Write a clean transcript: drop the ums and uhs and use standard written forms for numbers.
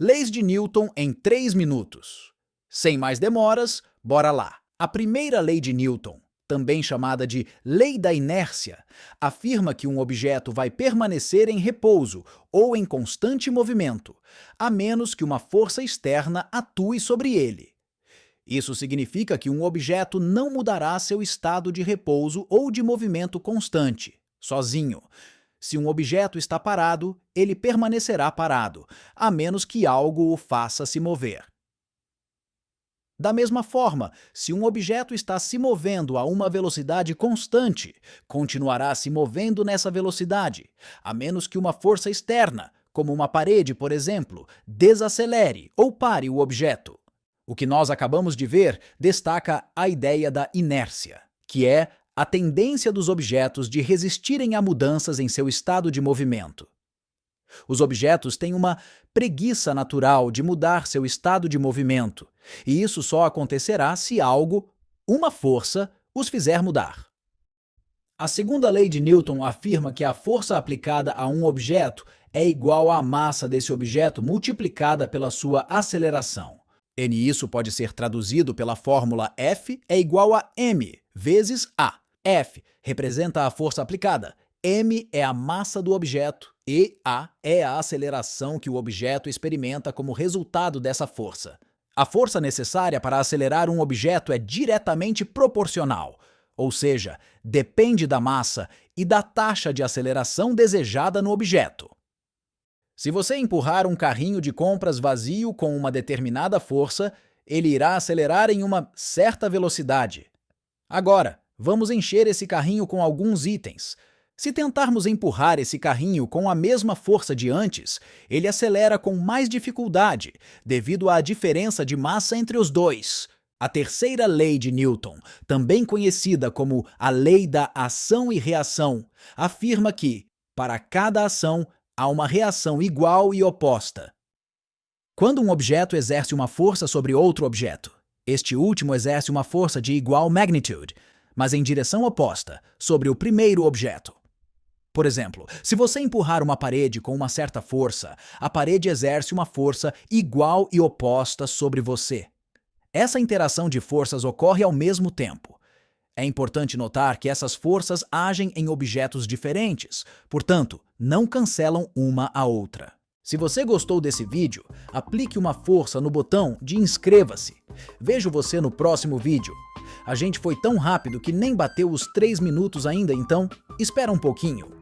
Leis de Newton em 3 minutos. Sem mais demoras, bora lá. A primeira lei de Newton, também chamada de lei da inércia, afirma que um objeto vai permanecer em repouso ou em constante movimento, a menos que uma força externa atue sobre ele. Isso significa que um objeto não mudará seu estado de repouso ou de movimento constante, sozinho. Se um objeto está parado, ele permanecerá parado, a menos que algo o faça se mover. Da mesma forma, se um objeto está se movendo a uma velocidade constante, continuará se movendo nessa velocidade, a menos que uma força externa, como uma parede, por exemplo, desacelere ou pare o objeto. O que nós acabamos de ver destaca a ideia da inércia, que é a tendência dos objetos de resistirem a mudanças em seu estado de movimento. Os objetos têm uma preguiça natural de mudar seu estado de movimento, e isso só acontecerá se algo, uma força, os fizer mudar. A segunda lei de Newton afirma que a força aplicada a um objeto é igual à massa desse objeto multiplicada pela sua aceleração. Isso pode ser traduzido pela fórmula F é igual a m vezes A. F representa a força aplicada, m é a massa do objeto e A é a aceleração que o objeto experimenta como resultado dessa força. A força necessária para acelerar um objeto é diretamente proporcional, ou seja, depende da massa e da taxa de aceleração desejada no objeto. Se você empurrar um carrinho de compras vazio com uma determinada força, ele irá acelerar em uma certa velocidade. Agora, vamos encher esse carrinho com alguns itens. Se tentarmos empurrar esse carrinho com a mesma força de antes, ele acelera com mais dificuldade, devido à diferença de massa entre os dois. A terceira lei de Newton, também conhecida como a lei da ação e reação, afirma que, para cada ação, há uma reação igual e oposta. Quando um objeto exerce uma força sobre outro objeto, este último exerce uma força de igual magnitude, mas em direção oposta, sobre o primeiro objeto. Por exemplo, se você empurrar uma parede com uma certa força, a parede exerce uma força igual e oposta sobre você. Essa interação de forças ocorre ao mesmo tempo. É importante notar que essas forças agem em objetos diferentes, portanto, não cancelam uma a outra. Se você gostou desse vídeo, aplique uma força no botão de inscreva-se. Vejo você no próximo vídeo. A gente foi tão rápido que nem bateu os 3 minutos ainda, então espera um pouquinho.